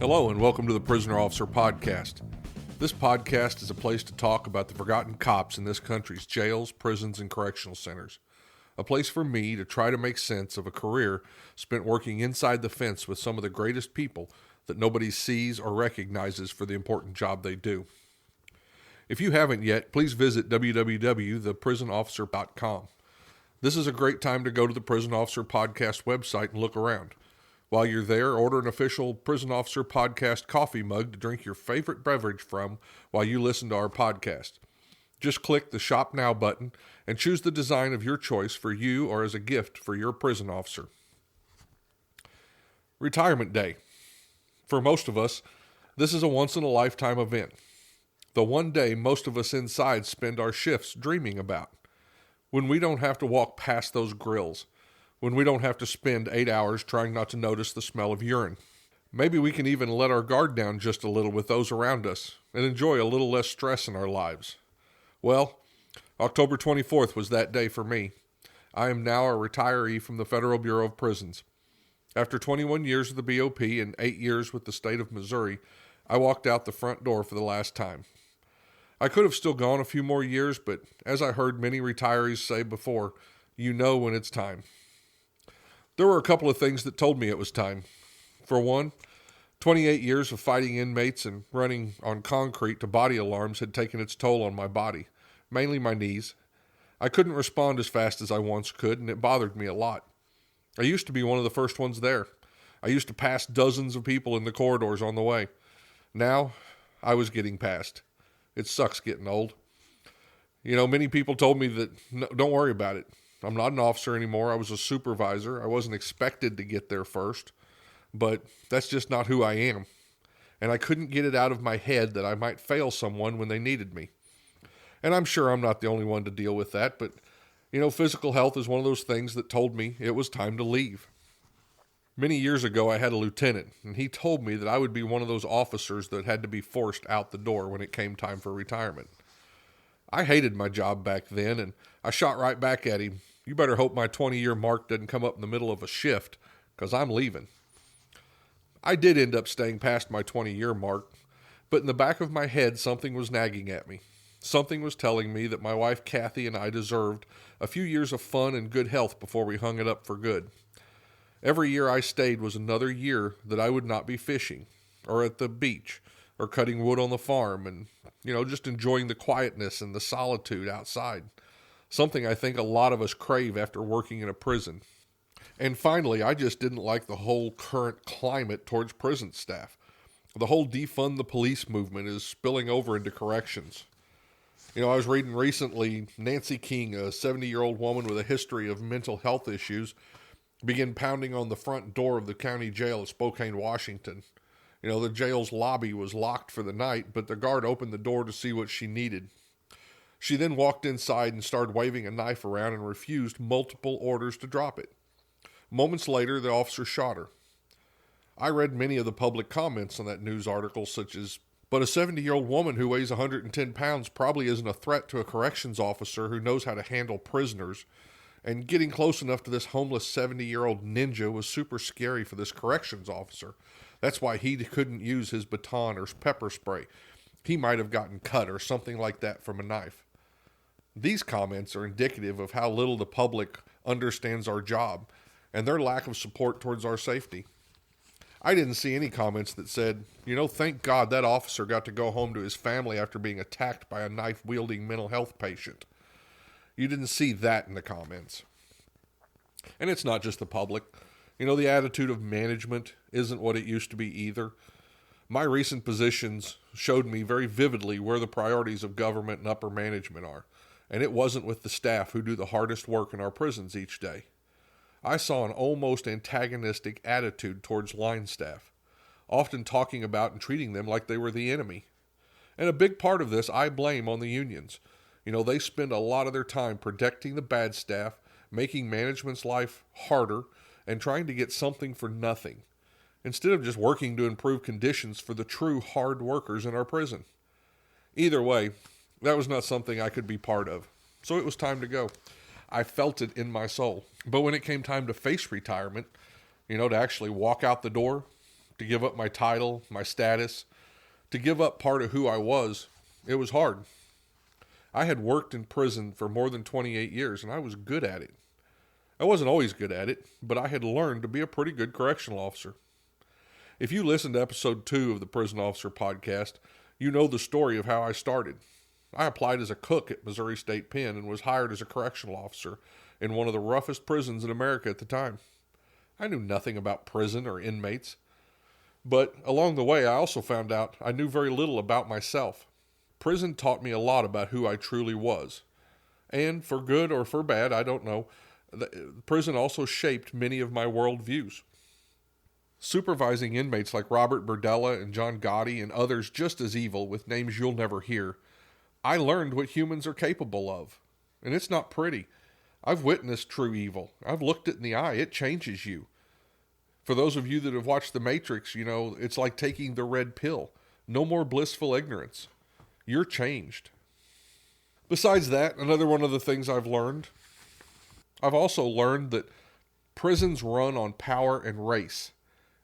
Hello and welcome to the Prisoner Officer Podcast. This podcast is a place to talk about the forgotten cops in this country's jails, prisons, and correctional centers. A place for me to try to make sense of a career spent working inside the fence with some of the greatest people that nobody sees or recognizes for the important job they do. If you haven't yet, please visit www.theprisonofficer.com. This is a great time to go to the Prison Officer Podcast website and look around. While you're there, order an official Prison Officer Podcast coffee mug to drink your favorite beverage from while you listen to our podcast. Just click the Shop Now button and choose the design of your choice for you or as a gift for your prison officer. Retirement Day. For most of us, this is a once-in-a-lifetime event. The one day most of us inside spend our shifts dreaming about. When we don't have to walk past those grills. When we don't have to spend 8 hours trying not to notice the smell of urine. Maybe we can even let our guard down just a little with those around us and enjoy a little less stress in our lives. Well, October 24th was that day for me. I am now a retiree from the Federal Bureau of Prisons. After 21 years with the BOP and 8 years with the state of Missouri, I walked out the front door for the last time. I could have still gone a few more years, but as I heard many retirees say before, you know when it's time. There were a couple of things that told me it was time. For one, 28 years of fighting inmates and running on concrete to body alarms had taken its toll on my body, mainly my knees. I couldn't respond as fast as I once could, and it bothered me a lot. I used to be one of the first ones there. I used to pass dozens of people in the corridors on the way. Now, I was getting past. It sucks getting old. Many people told me that, no, don't worry about it. I'm not an officer anymore. I was a supervisor. I wasn't expected to get there first, but that's just not who I am. And I couldn't get it out of my head that I might fail someone when they needed me. And I'm sure I'm not the only one to deal with that, but, physical health is one of those things that told me it was time to leave. Many years ago, I had a lieutenant, and he told me that I would be one of those officers that had to be forced out the door when it came time for retirement. I hated my job back then, and I shot right back at him. You better hope my 20-year mark doesn't come up in the middle of a shift, because I'm leaving. I did end up staying past my 20-year mark, but in the back of my head, something was nagging at me. Something was telling me that my wife Kathy and I deserved a few years of fun and good health before we hung it up for good. Every year I stayed was another year that I would not be fishing, or at the beach, or cutting wood on the farm, and, just enjoying the quietness and the solitude outside. Something I think a lot of us crave after working in a prison. And finally, I just didn't like the whole current climate towards prison staff. The whole defund the police movement is spilling over into corrections. I was reading recently, Nancy King, a 70-year-old woman with a history of mental health issues, began pounding on the front door of the county jail at Spokane, Washington. The jail's lobby was locked for the night, but the guard opened the door to see what she needed. She then walked inside and started waving a knife around and refused multiple orders to drop it. Moments later, the officer shot her. I read many of the public comments on that news article, such as, but a 70-year-old woman who weighs 110 pounds probably isn't a threat to a corrections officer who knows how to handle prisoners, and getting close enough to this homeless 70-year-old ninja was super scary for this corrections officer. That's why he couldn't use his baton or pepper spray. He might have gotten cut or something like that from a knife. These comments are indicative of how little the public understands our job and their lack of support towards our safety. I didn't see any comments that said, thank God that officer got to go home to his family after being attacked by a knife-wielding mental health patient. You didn't see that in the comments. And it's not just the public. The attitude of management isn't what it used to be either. My recent positions showed me very vividly where the priorities of government and upper management are, and it wasn't with the staff who do the hardest work in our prisons each day. I saw an almost antagonistic attitude towards line staff, often talking about and treating them like they were the enemy. And a big part of this I blame on the unions. They spend a lot of their time protecting the bad staff, making management's life harder, and trying to get something for nothing, instead of just working to improve conditions for the true hard workers in our prison. Either way, that was not something I could be part of, so it was time to go. I felt it in my soul. But when it came time to face retirement, to actually walk out the door, to give up my title, my status, to give up part of who I was. It was hard. I had worked in prison for more than 28 years, and I was good at it. I wasn't always good at it, but I had learned to be a pretty good correctional officer. If you listen to episode 2 of the Prison Officer Podcast, you know the story of how I started. I applied as a cook at Missouri State Pen and was hired as a correctional officer in one of the roughest prisons in America at the time. I knew nothing about prison or inmates, but along the way I also found out I knew very little about myself. Prison taught me a lot about who I truly was. And for good or for bad, I don't know, prison also shaped many of my worldviews. Supervising inmates like Robert Berdella and John Gotti and others just as evil with names you'll never hear, I learned what humans are capable of. And it's not pretty. I've witnessed true evil. I've looked it in the eye. It changes you. For those of you that have watched The Matrix, you know, it's like taking the red pill. No more blissful ignorance. You're changed. Besides that, another one of the things I've also learned that prisons run on power and race.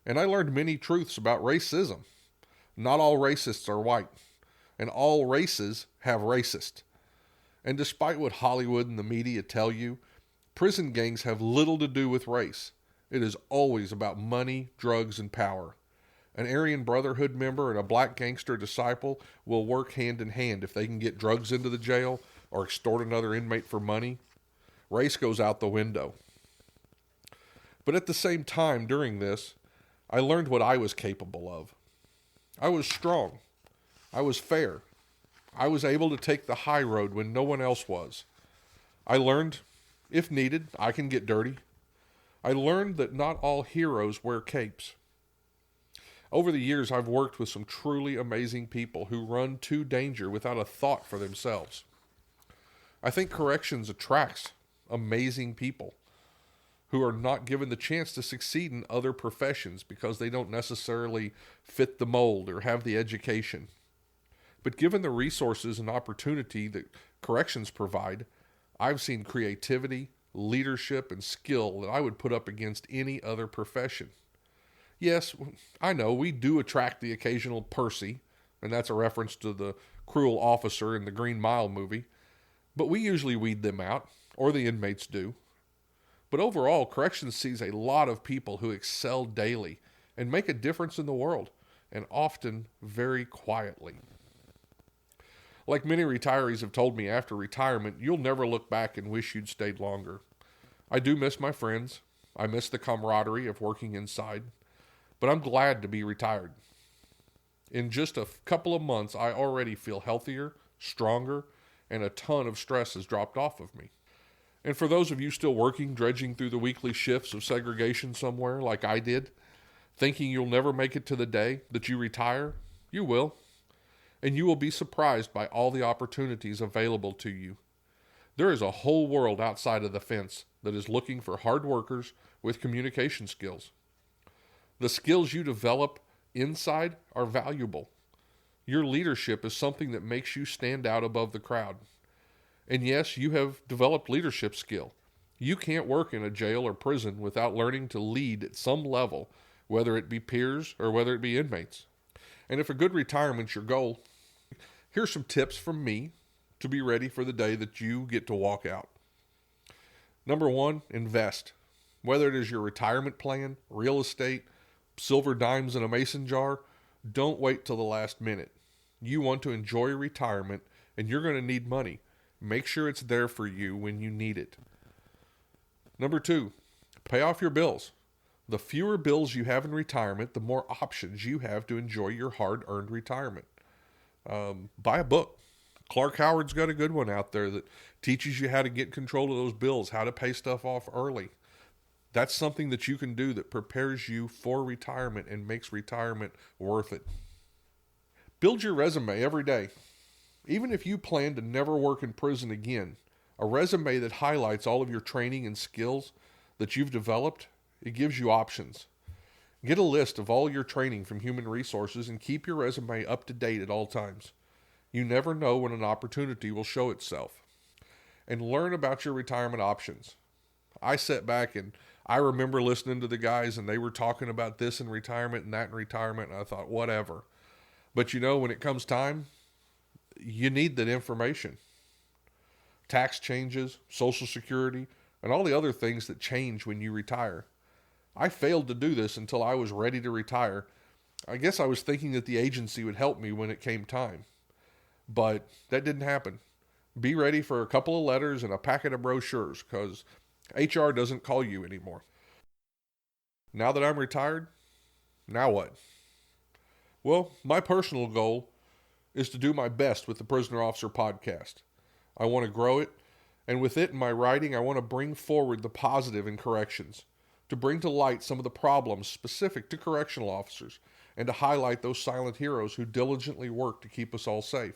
And I learned many truths about racism. Not all racists are white. And all races have racists. And despite what Hollywood and the media tell you, prison gangs have little to do with race. It is always about money, drugs, and power. An Aryan Brotherhood member and a black gangster disciple will work hand in hand if they can get drugs into the jail or extort another inmate for money. Race goes out the window. But at the same time, during this, I learned what I was capable of. I was strong. I was fair. I was able to take the high road when no one else was. I learned, if needed, I can get dirty. I learned that not all heroes wear capes. Over the years, I've worked with some truly amazing people who run to danger without a thought for themselves. I think corrections attracts amazing people who are not given the chance to succeed in other professions because they don't necessarily fit the mold or have the education. But given the resources and opportunity that corrections provide, I've seen creativity, leadership, and skill that I would put up against any other profession. Yes, I know we do attract the occasional Percy, and that's a reference to the cruel officer in the Green Mile movie, but we usually weed them out, or the inmates do. But overall, corrections sees a lot of people who excel daily and make a difference in the world, and often very quietly. Like many retirees have told me after retirement, you'll never look back and wish you'd stayed longer. I do miss my friends. I miss the camaraderie of working inside. But I'm glad to be retired. In just a couple of months, I already feel healthier, stronger, and a ton of stress has dropped off of me. And for those of you still working, dredging through the weekly shifts of segregation somewhere like I did, thinking you'll never make it to the day that you retire, you will. And you will be surprised by all the opportunities available to you. There is a whole world outside of the fence that is looking for hard workers with communication skills. The skills you develop inside are valuable. Your leadership is something that makes you stand out above the crowd. And yes, you have developed leadership skill. You can't work in a jail or prison without learning to lead at some level, whether it be peers or whether it be inmates. And if a good retirement's your goal, here's some tips from me to be ready for the day that you get to walk out. Number 1, invest. Whether it is your retirement plan, real estate, silver dimes in a mason jar, don't wait till the last minute. You want to enjoy retirement, and you're going to need money. Make sure it's there for you when you need it. Number 2, pay off your bills. The fewer bills you have in retirement, the more options you have to enjoy your hard-earned retirement. Buy a book. Clark Howard's got a good one out there that teaches you how to get control of those bills, how to pay stuff off early. That's something that you can do that prepares you for retirement and makes retirement worth it. Build your resume every day. Even if you plan to never work in prison again, a resume that highlights all of your training and skills that you've developed, it gives you options. Get a list of all your training from human resources and keep your resume up to date at all times. You never know when an opportunity will show itself. And learn about your retirement options. I sat back and I remember listening to the guys and they were talking about this in retirement and that in retirement, and I thought, whatever. But when it comes time, you need that information. Tax changes, Social Security, and all the other things that change when you retire. I failed to do this until I was ready to retire. I guess I was thinking that the agency would help me when it came time. But that didn't happen. Be ready for a couple of letters and a packet of brochures, because HR doesn't call you anymore. Now that I'm retired, now what? Well, my personal goal is to do my best with the Prisoner Officer podcast. I want to grow it, and with it in my writing, I want to bring forward the positive in corrections, to bring to light some of the problems specific to correctional officers, and to highlight those silent heroes who diligently work to keep us all safe.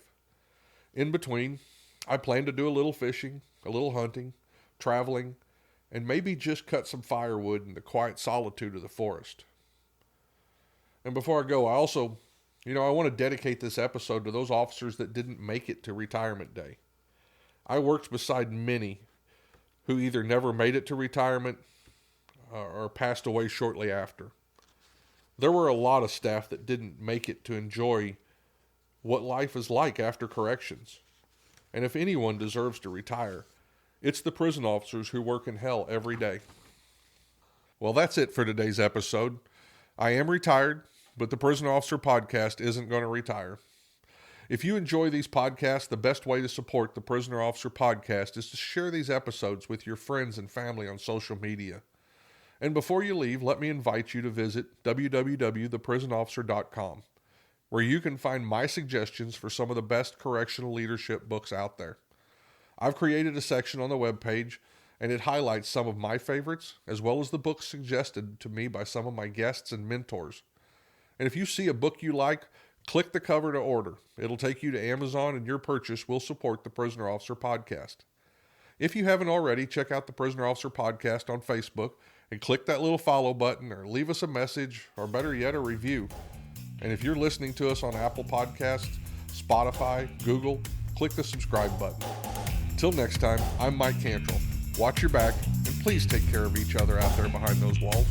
In between, I plan to do a little fishing, a little hunting, traveling, and maybe just cut some firewood in the quiet solitude of the forest. And before I go, I also, I want to dedicate this episode to those officers that didn't make it to retirement day. I worked beside many who either never made it to retirement or passed away shortly after. There were a lot of staff that didn't make it to enjoy what life is like after corrections. And if anyone deserves to retire, it's the prison officers who work in hell every day. Well, that's it for today's episode. I am retired, but the Prison Officer Podcast isn't going to retire. If you enjoy these podcasts, the best way to support the Prisoner Officer Podcast is to share these episodes with your friends and family on social media. And before you leave, let me invite you to visit www.theprisonofficer.com, where you can find my suggestions for some of the best correctional leadership books out there. I've created a section on the webpage, and it highlights some of my favorites, as well as the books suggested to me by some of my guests and mentors. And if you see a book you like, click the cover to order. It'll take you to Amazon, and your purchase will support the Prisoner Officer Podcast. If you haven't already, check out the Prisoner Officer Podcast on Facebook and click that little follow button, or leave us a message, or better yet, a review. And if you're listening to us on Apple Podcasts, Spotify, Google, click the subscribe button. Until next time, I'm Mike Cantrell. Watch your back, and please take care of each other out there behind those walls.